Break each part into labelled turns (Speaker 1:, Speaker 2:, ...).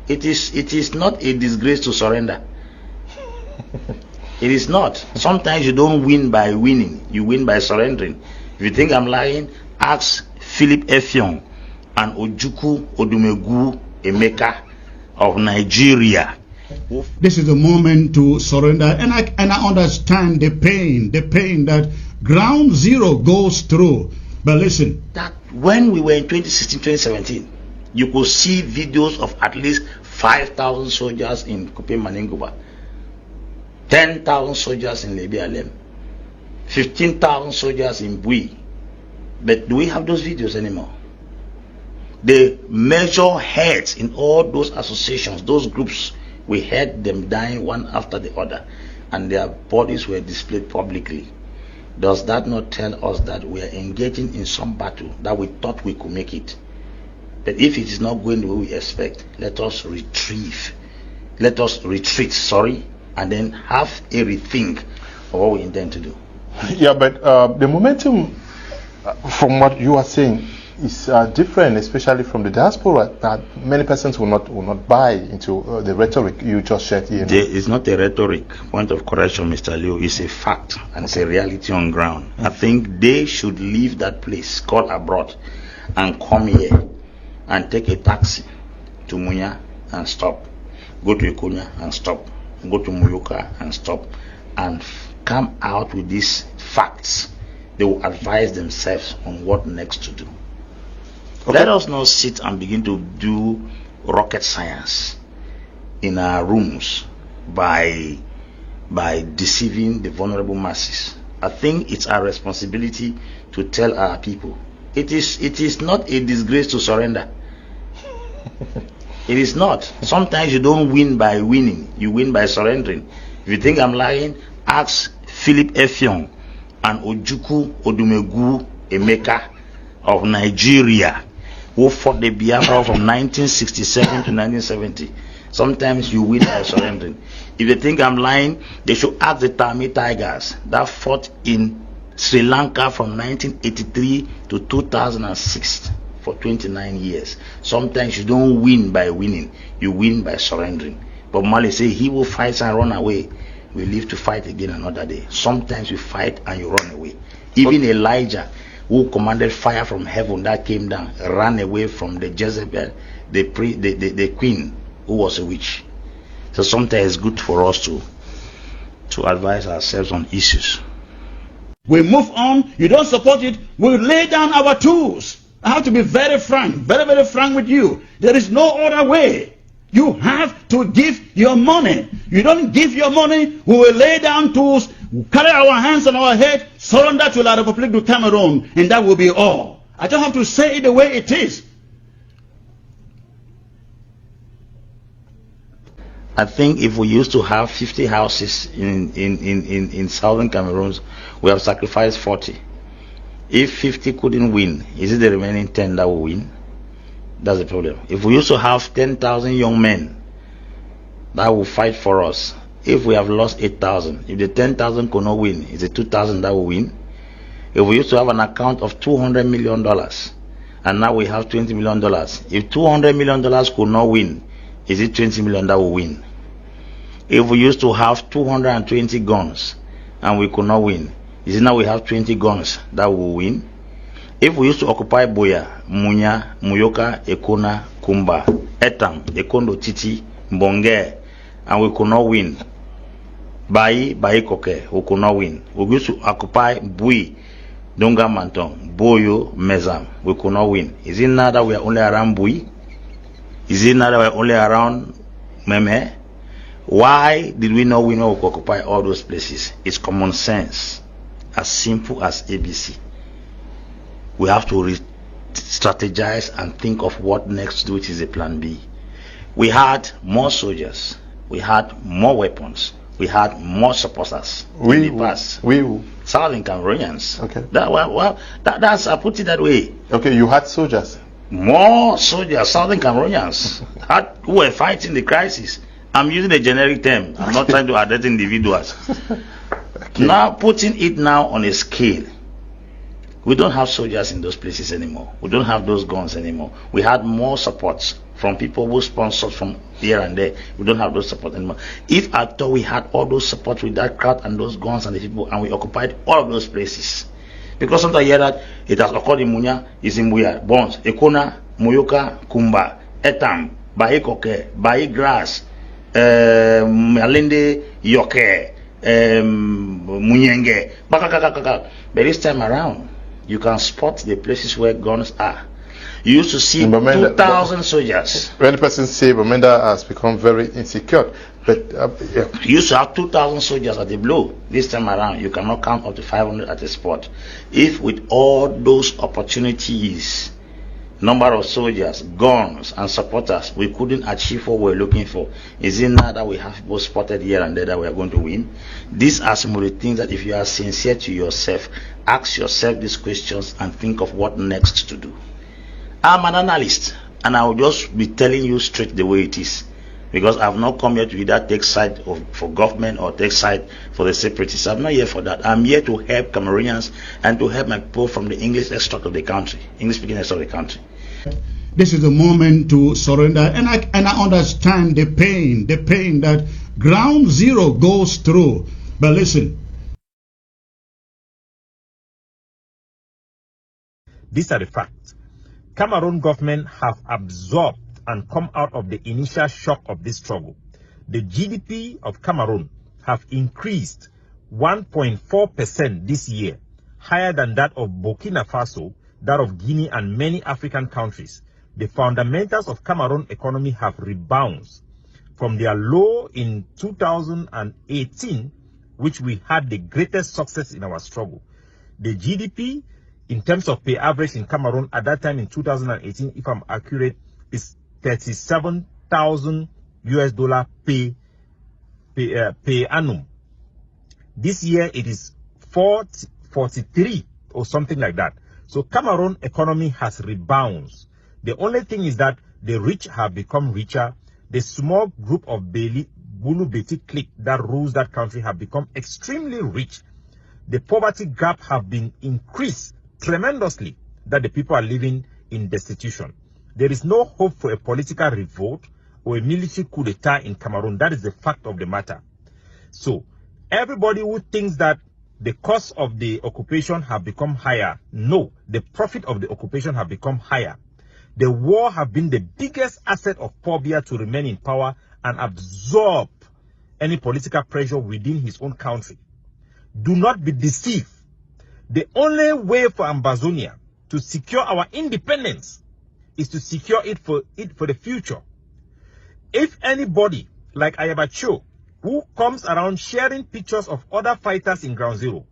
Speaker 1: It is not a disgrace to surrender. It is not. Sometimes you don't win by winning, you win by surrendering. If you think I'm lying, ask Philip Effiong and Ojukwu Odumegwu Emeka of Nigeria.
Speaker 2: This is the moment to surrender, and I understand the pain that Ground Zero goes through. But listen,
Speaker 1: that when we were in 2016, 2017, you could see videos of at least 5,000 soldiers in Kupe Manenguba, 10,000 soldiers in Lebialem, 15,000 soldiers in Bui. But do we have those videos anymore? The major heads in all those associations, those groups, we had them dying one after the other, and their bodies were displayed publicly. Does that not tell us that we are engaging in some battle that we thought we could make it? But if it is not going the way we expect, let us retreat, and then have a rethink of what we intend to do.
Speaker 3: Yeah, but the momentum, from what you are saying, is different, especially from the diaspora. That many persons will not buy into the rhetoric you just shared here.
Speaker 1: It's not a rhetoric. Point of correction, Mr. Liu. It's a fact, and it's a reality on ground. I think they should leave that place called abroad and come here and take a taxi to Munya and stop. Go to Ikonya and stop. Go to Muyoka and stop. And come out with these facts. They will advise themselves on what next to do. Okay. Let us not sit and begin to do rocket science in our rooms by deceiving the vulnerable masses. I think it's our responsibility to tell our people it is not a disgrace to surrender. It is not. Sometimes you don't win by winning, you win by surrendering. If you think I'm lying, ask Philip Effiong and Ojukwu Odumegwu Emeka of Nigeria, who fought the Biafra from 1967 to 1970. Sometimes you win by surrendering. If they think I'm lying, they should ask the Tamil Tigers that fought in Sri Lanka from 1983 to 2006 for 29 years. Sometimes you don't win by winning, you win by surrendering. But Mali say, he who fights and run away will live to fight again another day. Sometimes you fight and you run away. Even Elijah, who commanded fire from heaven that came down, ran away from the Jezebel, the queen, who was a witch. So sometimes it's good for us to advise ourselves on issues.
Speaker 2: We move on. You don't support it, we'll lay down our tools. I have to be very frank, very frank with you. There is no other way. You have to give your money. You don't give your money, we will lay down tools, carry our hands on our head, surrender to La République du Cameroon, and that will be all. I don't have to say it the way it is.
Speaker 1: I think if we used to have 50 houses in southern Cameroon, we have sacrificed 40. If 50 couldn't win, is it the remaining 10 that will win? That's the problem. If we used to have 10,000 young men that will fight for us, if we have lost 8,000, if the 10,000 could not win, is it 2,000 that will win? If we used to have an account of $200 million, and now we have $20 million, if $200 million could not win, is it 20 million that will win? If we used to have 220 guns and we could not win, is it now we have 20 guns that will win? If we used to occupy Boya, Munya, Muyoka, Ekona, Kumba, Etang, Ekondo, Titi, Mbonge, and we could not win, Bayi Koke, we could not win. We used to occupy Bui, Donga Mantong, Boyo, Mezam, we could not win. Is it now that we are only around Bui? Is it now that we're only around Meme? Why did we not win or occupy all those places? It's common sense, as simple as ABC. We have to strategize and think of what next to do, which is a plan B. We had more soldiers, we had more weapons, we had more supporters in the past. Southern Cameroonians.
Speaker 3: Okay.
Speaker 1: That's I put it that way.
Speaker 3: Okay, you had soldiers.
Speaker 1: More soldiers, Southern Cameroonians, who were fighting the crisis. I'm using a generic term. I'm not trying to identify individuals. Okay. Now putting it now on a scale We don't have soldiers in those places anymore. We don't have those guns anymore. We had more supports from people who sponsored from here and there. We don't have those support anymore. If at all we had all those support with that crowd and those guns and the people, and we occupied all of those places, because sometimes I hear that it has occurred in Munya, is in Buya, Bons, Ekona, Moyoka, Kumba, Etam, Baye Koke, Baye Grass, Malinde, Yoke, Munyenge, Bakakakakaka. But this time around, you can spot the places where guns are. You used to see 2,000 soldiers.
Speaker 3: When the person say Bamenda has become very insecure, but yeah.
Speaker 1: You used to have 2,000 soldiers at the blow. This time around, you cannot count up to 500 at a spot. If with all those opportunities, number of soldiers, guns, and supporters, we couldn't achieve what we're looking for, is it now that we have people spotted here and there that we are going to win? These are some of the things that if you are sincere to yourself, ask yourself these questions and think of what next to do. I'm an analyst, and I will just be telling you straight the way it is, because I've not come here to either take side for government or take side for the separatists. I'm not here for that. I'm here to help Cameroonians and to help my people from the English extract of the country, English-speaking extract of the country.
Speaker 2: This is the moment to surrender, and I understand the pain that Ground Zero goes through. But listen.
Speaker 4: These are the facts. Cameroon government have absorbed and come out of the initial shock of this struggle. The GDP of Cameroon have increased 1.4% this year, higher than that of Burkina Faso, that of Guinea, and many African countries. The fundamentals of Cameroon economy have rebounded from their low in 2018, which we had the greatest success in our struggle. The GDP in terms of pay average in Cameroon at that time in 2018, if I'm accurate, is $37,000 per annum. This year it is 43 or something like that. So Cameroon economy has rebounded. The only thing is that the rich have become richer. The small group of Bulu Beti clique that rules that country have become extremely rich. The poverty gap have been increased tremendously, that the people are living in destitution. There is no hope for a political revolt or a military coup d'etat in Cameroon. That is the fact of the matter. So everybody who thinks that the cost of the occupation have become higher, no, the profit of the occupation have become higher. The war have been the biggest asset of Paul Biya to remain in power and absorb any political pressure within his own country. Do not be deceived. The only way for Ambazonia to secure our independence is to secure it for the future. If anybody like Ayabacho, who comes around sharing pictures of other fighters in Ground Zero,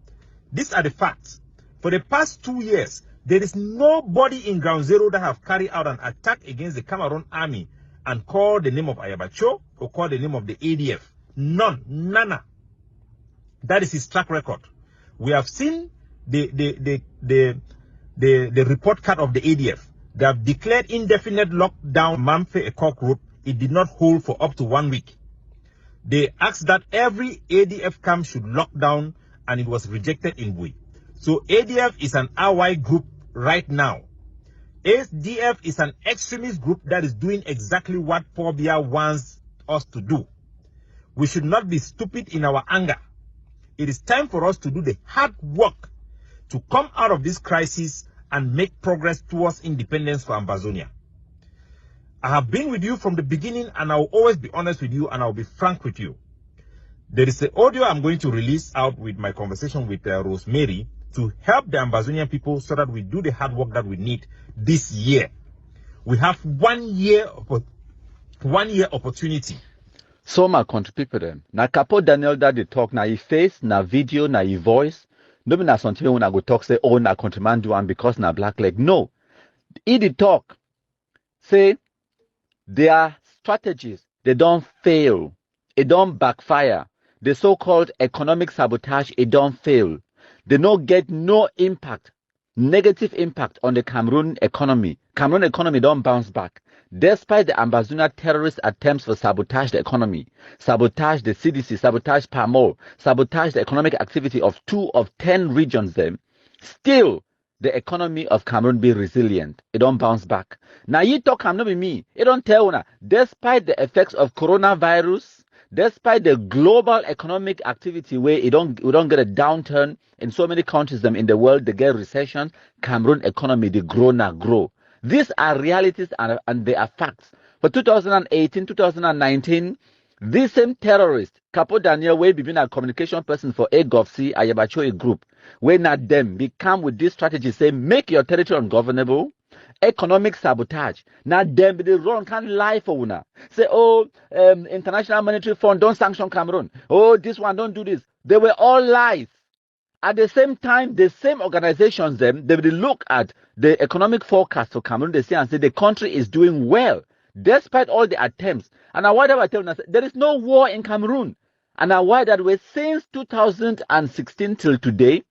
Speaker 4: these are the facts. For the past 2 years, there is nobody in Ground Zero that have carried out an attack against the Cameroon army and called the name of Ayabacho or called the name of the ADF. None. Nana. That is his track record. We have seen the report card of the ADF. They have declared indefinite lockdown Mamfe Ekok Road. It did not hold for up to 1 week. They asked that every ADF camp should lock down, and it was rejected in Bui. So ADF is an RY group right now. ADF is an extremist group that is doing exactly what Paul Biya wants us to do. We should not be stupid in our anger. It is time for us to do the hard work to come out of this crisis and make progress towards independence for Ambazonia. I have been with you from the beginning, and I will always be honest with you, and I will be frank with you. There is the audio I'm going to release out with my conversation with Rosemary to help the Ambazonian people so that we do the hard work that we need this year. We have 1 year opportunity.
Speaker 5: So my country people then. Na CAPO Daniel that they talk, na he face, na video, na he voice. No be na something when I go talk say, oh, na countryman do one because na black leg. No. He did talk. Say, their strategies, they don't fail. It don't backfire. The so-called economic sabotage, it don't fail. They don't get no impact, negative impact on the Cameroon economy. Cameroon economy don't bounce back. Despite the Ambazonia terrorist attempts for sabotage the economy, sabotage the CDC, sabotage PAMO, sabotage the economic activity of 2 of 10 regions then, still the economy of Cameroon be resilient. It don't bounce back. Now you talk Cameroon with me. It don't tell una. Despite the effects of coronavirus, despite the global economic activity where we don't get a downturn in so many countries them in the world, they get recession, Cameroon economy, they grow. These are realities and they are facts. For 2018, 2019, this same terrorist, CAPO Daniel, where been a communication person for AGOVC, Ayabacho group, when not them become with this strategy, say, make your territory ungovernable, economic sabotage. Now them they run can't lie for una. Say, oh, International Monetary Fund don't sanction Cameroon. Oh, this one don't do this. They were all lies. At the same time, the same organizations them they will look at the economic forecast for Cameroon. They say and say the country is doing well despite all the attempts. And why that I tell you, there is no war in Cameroon. And why that way since 2016 till today,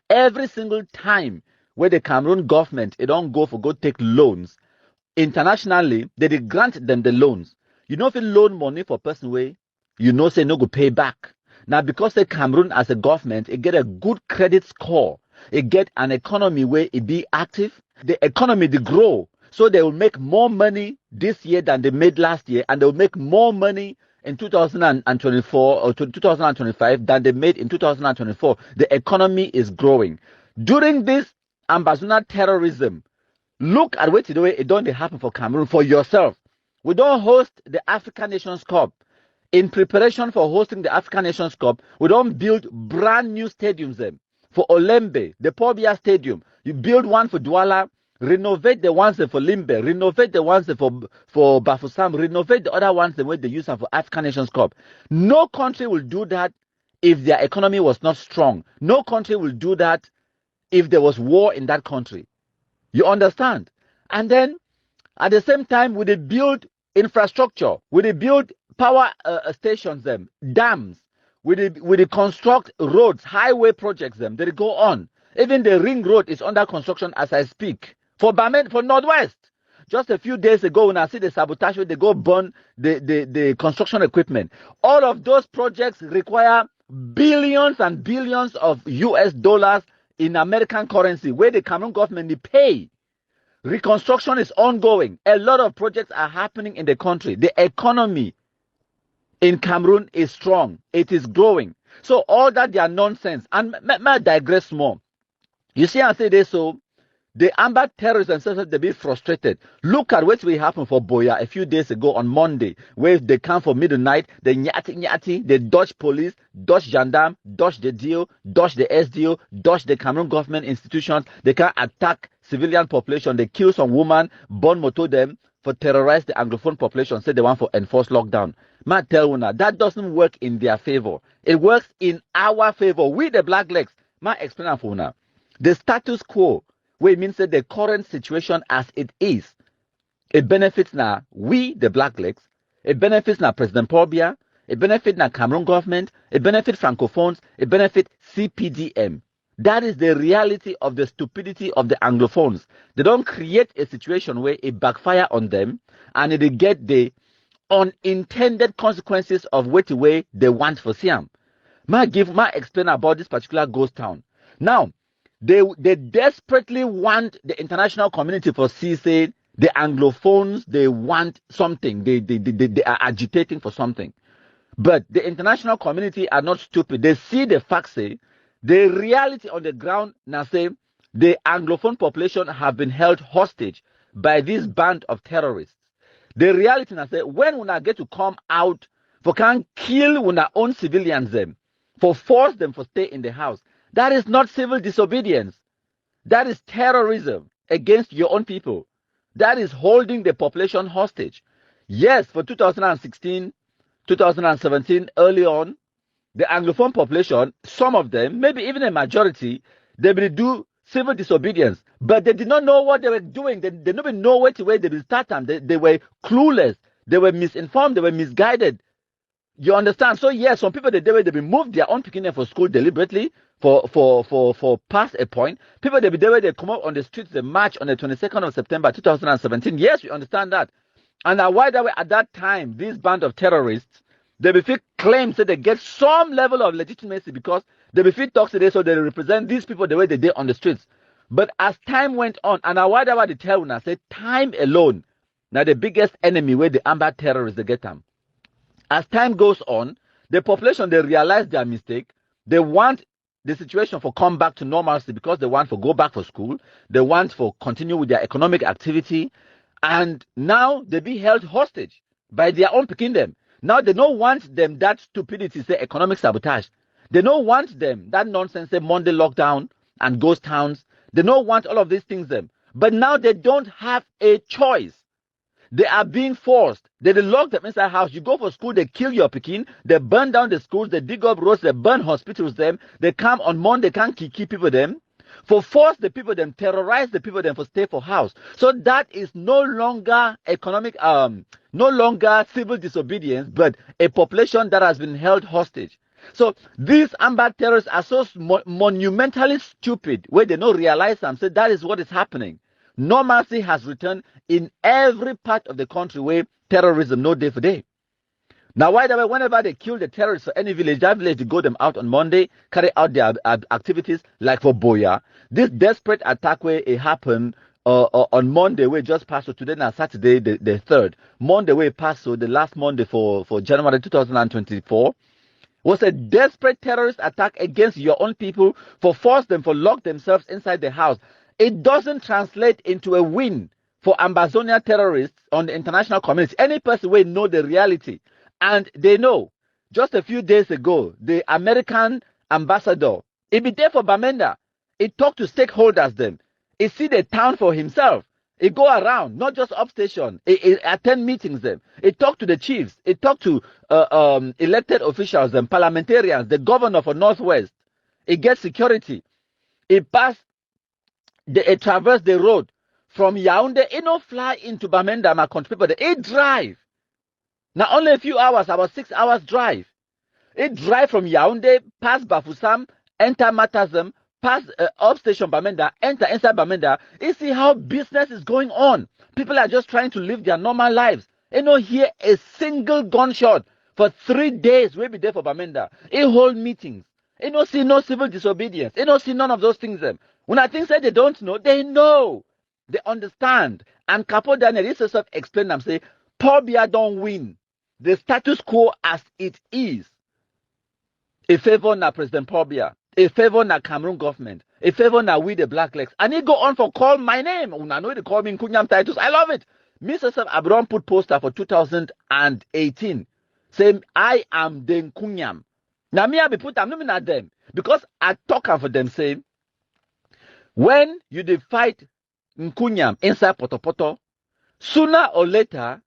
Speaker 5: every single time where the Cameroon government it don't go take loans internationally, they grant them the loans. You know if you loan money for person way, you know say no go pay back. Now because the Cameroon as a government, it get a good credit score, it get an economy where it be active, the economy they grow, so they will make more money this year than they made last year, and they will make more money in 2024 or 2025 than they made in 2024. The economy is growing. During this Ambazuna terrorism, look at what it don't happen for Cameroon for yourself. We don't host the African Nations Cup. In preparation for hosting the African Nations Cup, we don't build brand new stadiums them. For Olembe, the Pobia Stadium, you build one for Douala, renovate the ones for Limbe, renovate the ones for Bafusam, renovate the other ones the way they use them for African Nations Cup. No country will do that if their economy was not strong. No country will do that if there was war in that country. You understand? And then at the same time, we they build infrastructure, we they build power stations, them dams, we they construct roads, highway projects, them they go on. Even the ring road is under construction as I speak for Bamen, for Northwest. Just a few days ago, when I see the sabotage, they go burn the construction equipment. All of those projects require billions and billions of US dollars in American currency, where the Cameroon government they pay. Reconstruction is ongoing. A lot of projects are happening in the country. The economy in Cameroon is strong. It is growing. So all that they are nonsense. And may I digress more. You see, I say this, so the Amber terrorists themselves, they be frustrated. Look at what will happen for Boya a few days ago on Monday, where they come for midnight, they nyati, they dodge police, dodge gendarme, dodge the DO, dodge the SDO, dodge the Cameroon government institutions. They can attack civilian population. They kill some woman, burn motor them for terrorize the Anglophone population, say they want for enforced lockdown. Man, tell you now, that doesn't work in their favor. It works in our favor. We the black legs. Man, explain for now. The status quo, where it means that the current situation as it is, it benefits now we, the black legs, it benefits now President Paul Biya, it benefits now Cameroon government, it benefits Francophones, it benefits CPDM. That is the reality of the stupidity of the Anglophones. They don't create a situation where it backfire on them and they get the unintended consequences of what way they want for Siam. May explain about this particular ghost town. Now, they desperately want the international community for say the Anglophones, they want something. They are agitating for something. But the international community are not stupid. They see the facts, say, the reality on the ground now say the Anglophone population have been held hostage by this band of terrorists. The reality now say when we get to come out for can kill our own civilians them, for force them for stay in the house. That is not civil disobedience. That is terrorism against your own people. That is holding the population hostage. Yes, for 2016, 2017, early on, the Anglophone population, some of them, maybe even a majority, they will do civil disobedience. But they did not know what they were doing. They didn't even know which way they will start them. They were clueless. They were misinformed. They were misguided. You understand? So yes, some people they remove their own picking for school deliberately for past a point. People they come up on the streets, they march on the 22nd of September 2017. Yes, we understand that. And why that way at that time, this band of terrorists, they befit claims that they get some level of legitimacy because they befit talks today, so they represent these people the way they did on the streets. But as time went on, and I wonder what they tell when I say time alone, now the biggest enemy where the amber terrorists they get them. As time goes on, the population they realize their mistake. They want the situation for come back to normalcy because they want to go back for school. They want to continue with their economic activity, and now they be held hostage by their own kingdom. Now they don't want them that stupidity, say economic sabotage. They don't want them that nonsense, say Monday lockdown and ghost towns. They don't want all of these things them. But now they don't have a choice. They are being forced. They lock them inside house. You go for school, they kill your pikin, they burn down the schools, they dig up roads, they burn hospitals them. They come on Monday, can't keep people them. For force the people them, terrorize the people them for stay for house. So that is no longer economic, no longer civil disobedience, but a population that has been held hostage. So these amber terrorists are so monumentally stupid where they don't realize them. So that is what is happening. Normalcy has returned in every part of the country where terrorism no day for day. Now, whenever they kill the terrorists for any village, that village, they go them out on Monday, carry out their activities like for Boya. This desperate attack where it happened on Monday, where just passed, so today and Saturday, the 3rd. Monday where it passed, so the last Monday for January 2024, was a desperate terrorist attack against your own people for force them, for lock themselves inside the house. It doesn't translate into a win for Ambazonia terrorists on the international community. Any person will know the reality. And they know, just a few days ago, the American ambassador, he be there for Bamenda. He talked to stakeholders them. He see the town for himself. He go around, not just upstation. He attend meetings them. He talk to the chiefs. He talk to elected officials and parliamentarians, the governor for Northwest. He gets security. He passed, he traverse the road from Yaoundé. He no fly into Bamenda, my country people. He drive. Now only a few hours, about 6 hours drive. He drive from Yaoundé, pass Bafoussam, enter Matazem, pass upstation Bamenda, enter inside Bamenda. You see how business is going on. People are just trying to live their normal lives. You know, hear a single gunshot for 3 days. We'll be there for Bamenda. He hold meetings. You don't see no civil disobedience. You don't see none of those things. When I think say they don't know, they know. They understand. And CAPO Daniel, this is self-explain them, say, Paul Biya don't win. The status quo as it is. A favor na President Paul Biya. A favor na Cameroon government. A favor na we the black legs. And he go on for call my name. I know they call me Kunyam titles. I love it. Mr. Abram put poster for 2018. Saying, I am the Kunyam. Now me I be put, I'm not at them. Because I talk for them saying, when you fight Nkunyam inside Potopoto, sooner or later,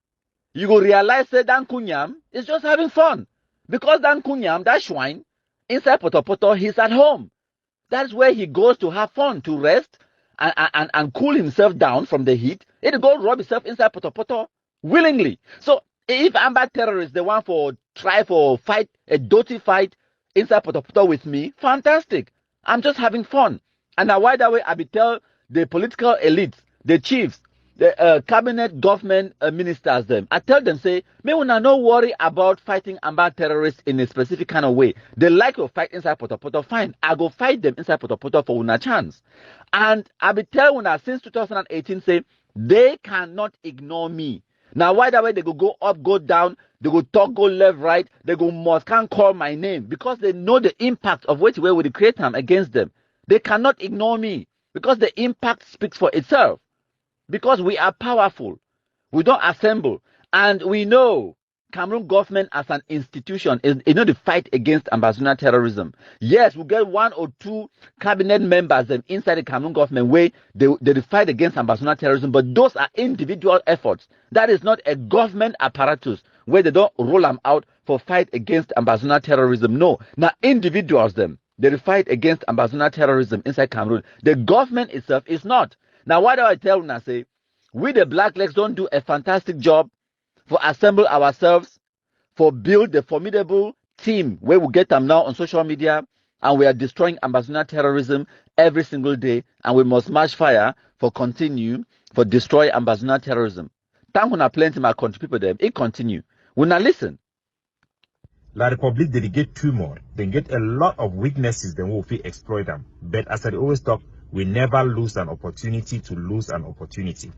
Speaker 5: you will realize that Dan Kunyam is just having fun. Because Dan Kunyam, that swine, inside Potopoto, he's at home. That's where he goes to have fun, to rest, and cool himself down from the heat. He'll go rob himself inside Potopoto willingly. So if amber terrorists, they want for try for fight, a dirty fight inside Potopoto with me, fantastic. I'm just having fun. And now why that way I be tell the political elites, the chiefs, the cabinet government ministers them. I tell them, say, me wanna no worry about fighting amber terrorists in a specific kind of way. They like to fight inside Potopoto, fine. I go fight them inside Potopoto for una chance. And I be tell una since 2018, say, they cannot ignore me. Now why that way they go up, go down, they go talk, go left, right, they can't call my name because they know the impact of which way would create them against them. They cannot ignore me because the impact speaks for itself. Because we are powerful. We don't assemble. And we know Cameroon government as an institution is know the fight against Ambazonia terrorism. Yes, we get 1 or 2 cabinet members inside the Cameroon government where they fight against Ambazonia terrorism, but those are individual efforts. That is not a government apparatus where they don't roll them out for fight against Ambazonia terrorism. No, now individuals they fight against Ambazonia terrorism inside Cameroon. The government itself is not. Now, why do I tell them? I say, we the black legs don't do a fantastic job for assemble ourselves, for build the formidable team where we get them now on social media, and we are destroying Ambazonia terrorism every single day, and we must march fire for destroy Ambazonia terrorism. Thank you plenty my country people them. It continue. We now listen.
Speaker 4: La Republic, they get too more. They get a lot of weaknesses, then we'll exploit them. But as I always talk, We never lose an opportunity to lose an opportunity.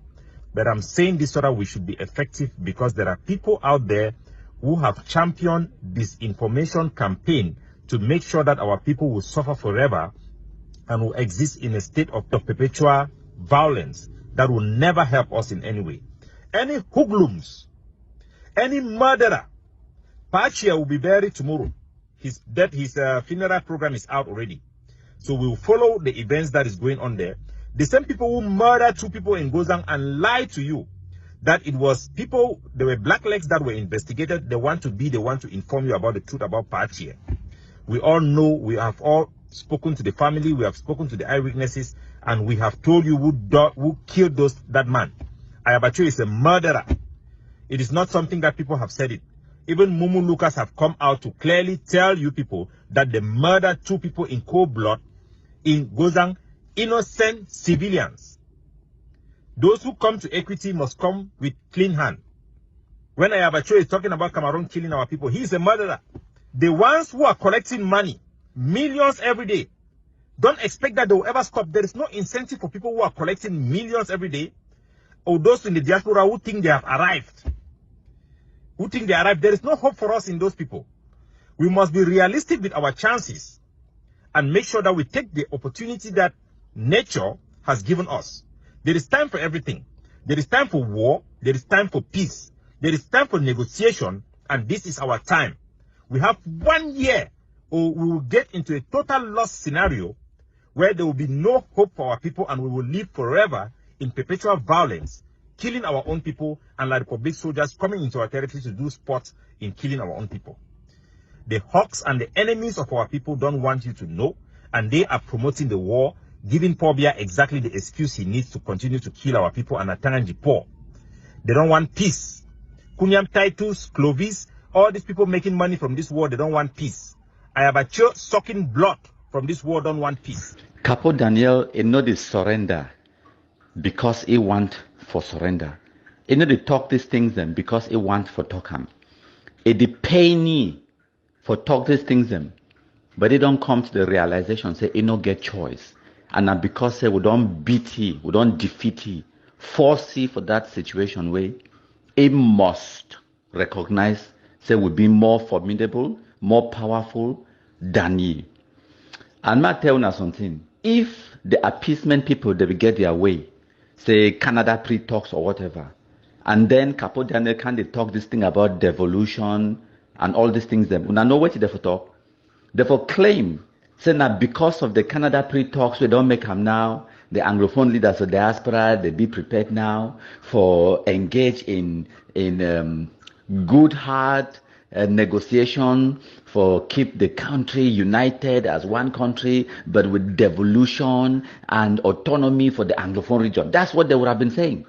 Speaker 4: But I'm saying this so that we should be effective, because there are people out there who have championed this information campaign to make sure that our people will suffer forever and will exist in a state of perpetual violence that will never help us in any way. Any hoodlums, any murderer, Pachia will be buried tomorrow. His funeral program is out already. So we'll follow the events that is going on there. The same people who murdered 2 people in Gozang and lied to you that it was people, there were blacklegs that were investigated. They want to inform you about the truth about Pachia. We all know, we have all spoken to the family, we have spoken to the eyewitnesses, and we have told you who killed that man. Ayabacho is a murderer. It is not something that people have said it. Even Mumu Lucas have come out to clearly tell you people that they murdered 2 people in cold blood in Gozang, innocent civilians. Those who come to equity must come with clean hand. When Ayabacho is talking about Cameroon killing our people, he is a murderer. The ones who are collecting money, millions every day, don't expect that they will ever stop. There is no incentive for people who are collecting millions every day, or those in the diaspora who think they have arrived. There is no hope for us in those people. We must be realistic with our chances and make sure that we take the opportunity that nature has given us. There is time for everything. There is time for war. There is time for peace. There is time for negotiation, and this is our time. We have 1 year, or we will get into a total loss scenario where there will be no hope for our people, and we will live forever in perpetual violence, killing our own people, and like Republic soldiers coming into our territory to do sports in killing our own people. The hawks and the enemies of our people don't want you to know, and they are promoting the war, giving Pobia exactly the excuse he needs to continue to kill our people and attack the poor. They don't want peace. Kunyam Titus, Clovis, all these people making money from this war, they don't want peace. Ayabacho sucking blood from this war don't want peace.
Speaker 5: CAPO Daniel, he know the surrender because he want for surrender. He know to talk these things then because he want for talk him. He the penny for talk these things then, but he don't come to the realization, say he no get choice. And now because say we don't beat he, we don't defeat he, force he for that situation where he must recognize, say we be more formidable, more powerful than he. And I tell you something, if the appeasement people, they will get their way, say Canada pre-talks or whatever, and then CAPO Daniel can they talk this thing about devolution and all these things, then I know what they for talk. Therefore claim, say now because of the Canada pre-talks, we don't make them now, the Anglophone leaders of diaspora, they be prepared now for engage in good heart negotiation for keep the country united as one country, but with devolution and autonomy for the Anglophone region. That's what they would have been saying.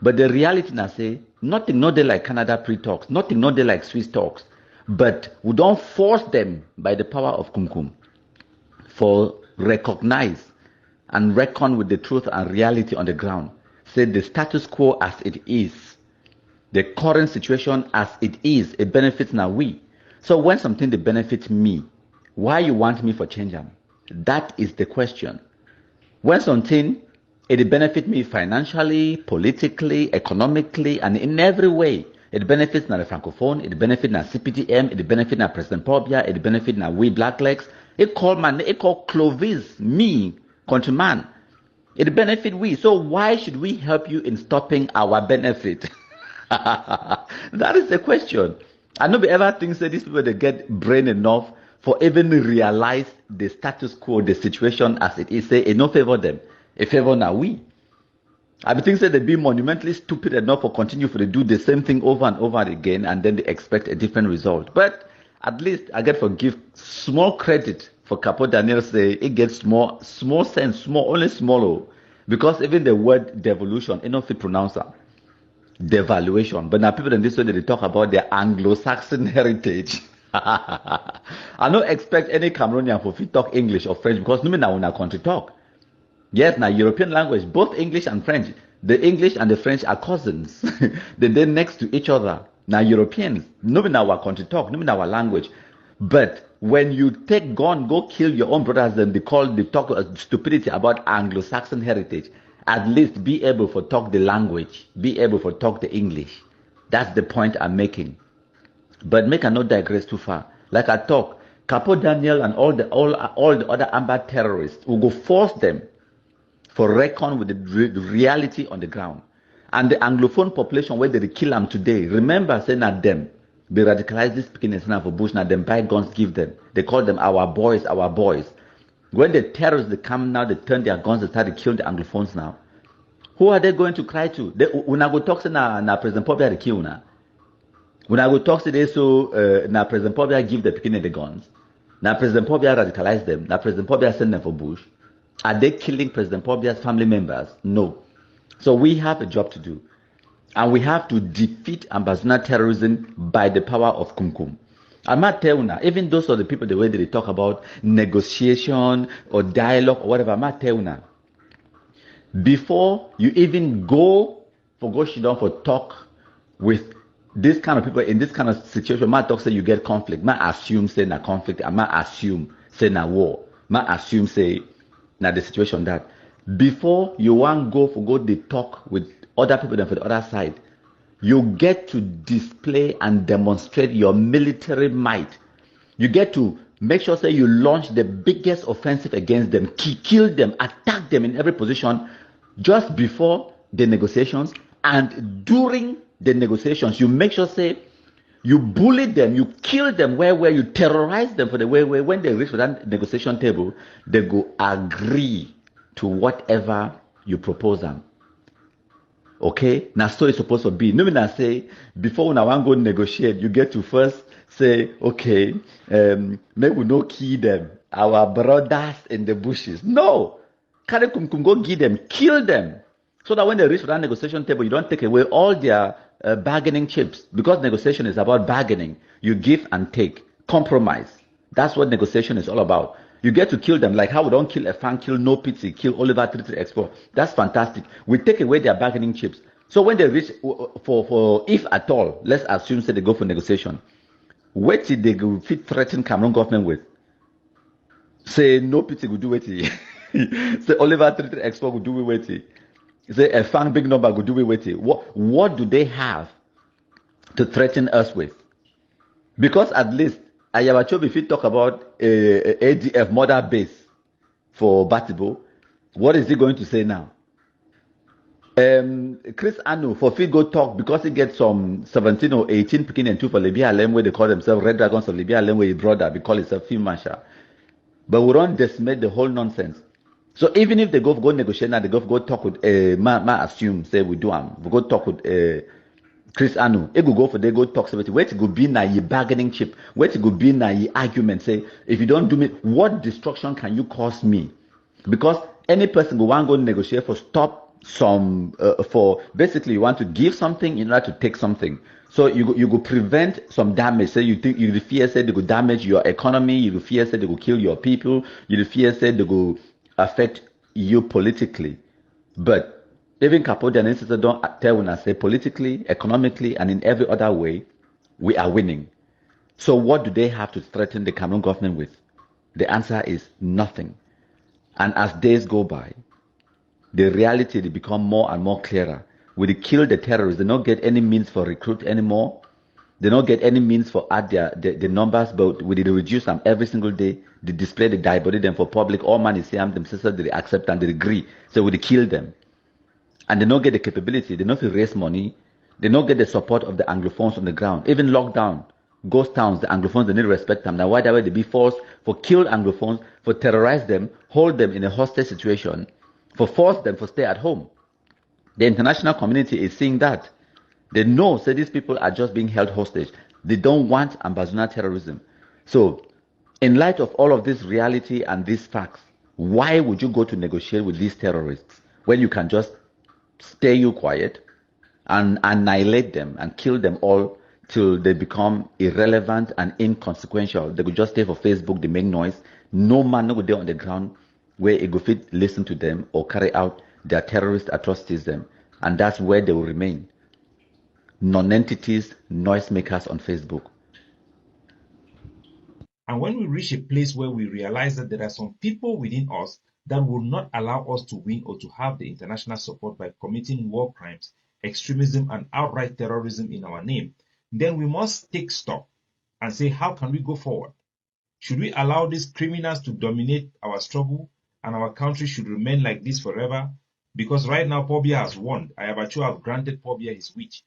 Speaker 5: But the reality now say, nothing not they like Canada pre-talks, nothing not they like Swiss talks, but we don't force them by the power of Kumkum for recognize and reckon with the truth and reality on the ground. Say the status quo as it is, the current situation as it is, it benefits now we. So when something that benefits me, why you want me for change them? That is the question. When something it benefits me financially, politically, economically, and in every way, it benefits now the Francophone, it benefits now CPTM, it benefits now President Pobia, it benefits now we blacklegs. It call Clovis, me, countryman. It benefit we. So why should we help you in stopping our benefit? That is the question. I know ever think that these people they get brain enough for even realize the status quo, the situation as it is. Say it no favor them, it favor now we. I think that they be monumentally stupid enough for continue for they do the same thing over and over again, and then they expect a different result. But at least I get for give small credit for CAPO Daniel say it gets small sense, only small, because even the word devolution, it not fit pronounce that. Devaluation. But now people in this way they talk about their Anglo-Saxon heritage. I don't expect any Cameroonian for fit talk English or French because no now in our country talk. Yes, now European language, both English and French. The English and the French are cousins. They're next to each other. Now Europeans, no in our country talk, no in our language. But when you take gun, go kill your own brothers, then they talk stupidity about Anglo-Saxon heritage. At least be able to talk the language, be able to talk the English. That's the point I'm making. But make I not digress too far. Like I talk, CAPO Daniel and all the other Amber terrorists will go force them for reckon with the reality on the ground. And the Anglophone population where they kill them today, remember saying that them, be radicalized this speaking for Bush, now them buy guns, give them. They call them our boys, our boys. When the terrorists they come now, they turn their guns, they start to kill the Anglophones now. Who are they going to cry to? When I go talk to na President Pobia, they kill now. When I go talk to them, so na President Pobia give the picking the guns. Now President Pobia radicalize them. Now President Pobia send them for Bush. Are they killing President Pobia's family members? No. So we have a job to do. And we have to defeat Ambazuna terrorism by the power of Kumkum. I'm not telling you, even those are the people, the way they talk about negotiation or dialogue or whatever, I'm not telling you. Before you even go sit down for talk with this kind of people in this kind of situation, I talk say you get conflict. I assume say na conflict. I might assume say na war. I assume say na the situation that before you want go the talk with other people than for the other side, you get to display and demonstrate your military might. You get to make sure say you launch the biggest offensive against them, kill them, attack them in every position just before the negotiations and during the negotiations. You make sure say you bully them, you kill them where you terrorize them for the way when they reach that negotiation table, they go agree to whatever you propose them. Okay, now so it's supposed to be. No, I say before when I want to go negotiate, you get to first say, okay, maybe we no kill them, our brothers in the bushes. No, carry go give them, kill them, so that when they reach that negotiation table, you don't take away all their bargaining chips, because negotiation is about bargaining. You give and take, compromise. That's what negotiation is all about. You get to kill them, like how we don't kill a fan, kill no pity, kill Oliver 33X4. That's fantastic. We take away their bargaining chips. So when they reach for if at all, let's assume say they go for negotiation. What did they go fit threaten Cameroon government with? Say no pity will do it. Say Oliver 33X4 will do it. Say a fan big number will do it. What do they have to threaten us with? Because at least Ayabacho, if you talk about ADF mother base for Batibo, what is he going to say now? Chris Anu for Figo talk because he gets some 17 or 18 picking and 2 for Libya Alem where they call themselves Red Dragons of Libya Alem where his brother we call himself Field Marshal. But we don't decimate the whole nonsense. So even if they go negotiate now, they go talk with ma assume say we do we go talk with Chris Anu, it go for they go talk about where to go be na ye bargaining chip, where to go be na ye argument. Say if you don't do me, what destruction can you cause me? Because any person go want go negotiate for stop some for basically you want to give something in order to take something. So you go prevent some damage. Say you fear say they go damage your economy, you fear say they go kill your people, you fear say they go affect you politically, but even CAPO Daniel don't tell us say politically, economically, and in every other way, we are winning. So what do they have to threaten the Cameroon government with? The answer is nothing. And as days go by, the reality they become more and more clearer. When they kill the terrorists, they don't get any means for recruit anymore. They don't get any means for add the numbers, but when they reduce them every single day, they display the die body them for public. All man is saying themselves, they accept and they agree. So when they kill them, and they don't get the capability, they don't raise money, they don't get the support of the Anglophones on the ground. Even lockdown, ghost towns, the Anglophones, they need to respect them. Now why they be forced for kill Anglophones, for terrorize them, hold them in a hostage situation, for force them for stay at home. The international community is seeing that. They know, say these people are just being held hostage. They don't want Ambazuna terrorism. So, in light of all of this reality and these facts, why would you go to negotiate with these terrorists when you can just stay you quiet and annihilate them and kill them all till they become irrelevant and inconsequential? They could just stay for Facebook, they make noise. No man no go there on the ground where it go fit listen to them or carry out their terrorist atrocities them. And that's where they will remain. Non-entities, noisemakers on Facebook.
Speaker 4: And when we reach a place where we realize that there are some people within us that will not allow us to win or to have the international support by committing war crimes, extremism, and outright terrorism in our name, then we must take stock and say, how can we go forward? Should we allow these criminals to dominate our struggle and our country should remain like this forever? Because right now, Pobia has won. Ayabacho have granted Pobia his wish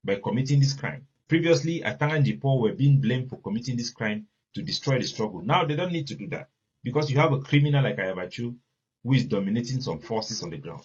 Speaker 4: by committing this crime. Previously, Atanga and Jipo were being blamed for committing this crime to destroy the struggle. Now they don't need to do that because you have a criminal like Ayabacho who is dominating some forces on the ground.